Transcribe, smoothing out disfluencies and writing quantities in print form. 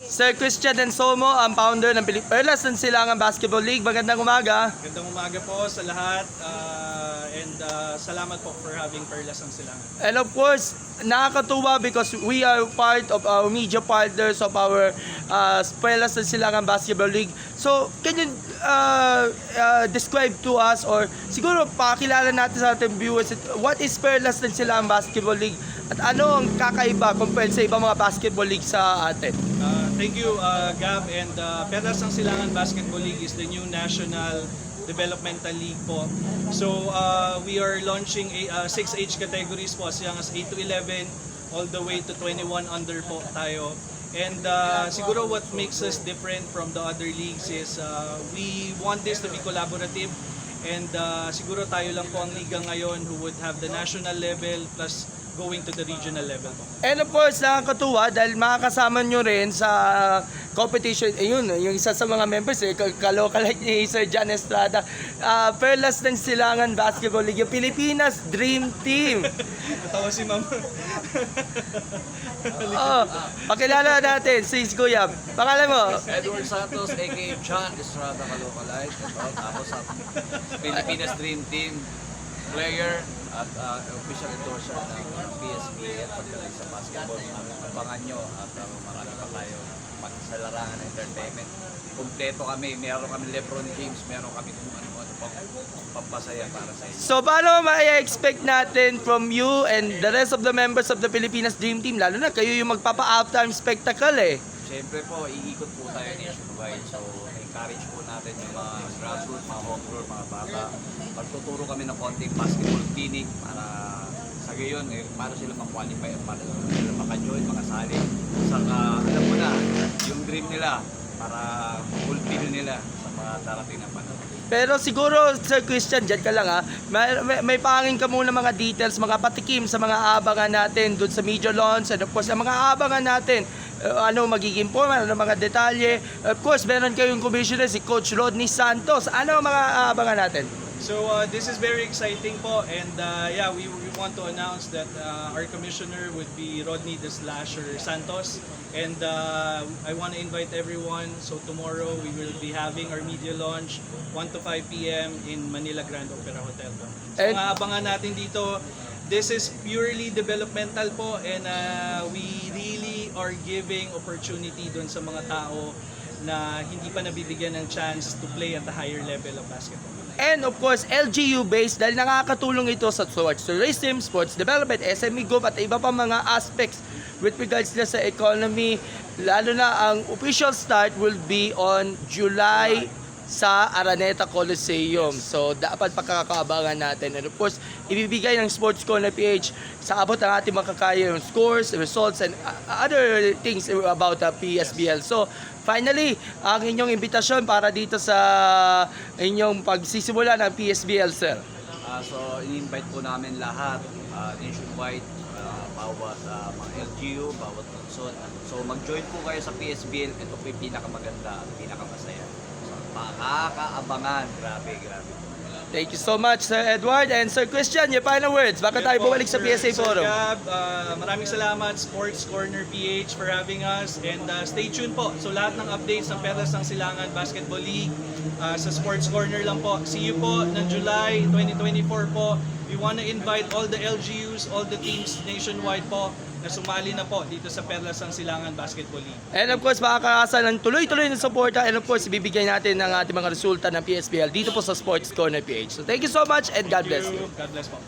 Sir Christian Densomo, ang founder ng Perlas ng Silangan Basketball League. Magandang umaga. Magandang umaga po sa lahat and salamat po for having Perlas ng Silangan. And of course, nakakatuwa because we are part of our media partners of our Perlas ng Silangan Basketball League. So, can you describe to us or siguro pakilala natin sa ating viewers what is Perlas ng Silangan Basketball League at ano ang kakaiba compared sa ibang mga basketball league sa atin? Thank you, Gab. And Perlas ng Silangan Basketball League is the new national developmental league po. So we are launching 6 age categories po, as young as 8 to 11 all the way to 21 under po tayo. And siguro what makes us different from the other leagues is we want this to be collaborative. And siguro tayo lang po ang liga ngayon who would have the national level plus going to the regional level po. And of course, nakakatuwa dahil makakasama nyo rin sa competition. Ayun, yung isa sa mga members, kalokalike ni Sir John Estrada. Perlas ng Silangan Basketball League, yung Pilipinas Dream Team. Natawa si Ma'am. Pakilala natin, si Kuya. Pangalan mo? Edward Santos, aka John Estrada Kalokalite. Tapos sa Pilipinas Dream Team player at official endorser ng PSBL pagdating sa basketball. Abangan nyo at marami pa tayo sa larangan ng entertainment. Kompleto kami, meron kami Lebron James, meron kami kung ano-ano pang pampasaya para sa inyo. So, paano ma-expect natin from you and the rest of the members of the Pilipinas Dream Team? Lalo na kayo yung magpapa-halftime spectacle eh. Siyempre po, iikot po tayo nationwide. So, encourage po natin yung mga grassroots, mga homegrown, mga bata. Pagtuturo kami ng konting basketball clinic para sa gayon, para sila mag-qualify at para sila maka-join, makasali. Saka, alam mo na, yung dream nila para fulfill nila sa mga darating na panahon. Pero siguro, Sir Christian, dyan ka lang ha. May pangin ka muna mga details, mga patikim sa mga abangan natin doon sa media launch. And of course, ang mga abangan natin, ano magiging format, ano mga detalye. Of course, meron kayong commissioner, si Coach Rodney Santos. Ano ang mga abangan natin? So this is very exciting po, and yeah, we want to announce that our commissioner would be Rodney the Slasher Santos, and I want to invite everyone. So tomorrow we will be having our media launch 1 to 5 p.m. in Manila Grand Opera Hotel po. So And mga abangan natin dito, this is purely developmental po, and we really are giving opportunity doon sa mga tao na hindi pa nabibigyan ng chance to play at a higher level of basketball. And of course, LGU based dahil nakakatulong ito sa sports tourism, sports development, SME Group at iba pa mga aspects with regards na sa economy. Lalo na ang official start will be on July sa Araneta Coliseum. So, dapat pagkakaabangan natin. And of course, ibibigay ng Sports Corner PH sa abot ng ating makakaya yung scores, results, and other things about the PSBL. So, finally, ang inyong imbitasyon para dito sa inyong pagsisimula ng PSBL, sir. So, in-invite po namin lahat nationwide, bawat mga LGU, bawat lungsod. So, mag-join po kayo sa PSBL. Ito po yung pinakamaganda at pinakamasaya. So, makakaabangan. Grabe. Thank you so much, Sir Edward. And Sir Christian, your final words. Baka tayo bumalik sa PSA Forum. Sir Gab, maraming salamat Sports Corner PH for having us, and stay tuned po. So lahat ng updates ng Perlas ng Silangan Basketball League sa Sports Corner lang po. See you po ng July 2024 po. We want to invite all the LGUs, all the teams nationwide po na sumali na po dito sa Perlas ng Silangan Basketball League. And of course, makakasa ng tuloy-tuloy ng suporta. And of course, ibibigay natin ng ating mga resulta ng PSBL dito po sa Sports Corner PH. So thank you so much and God bless you. God bless po.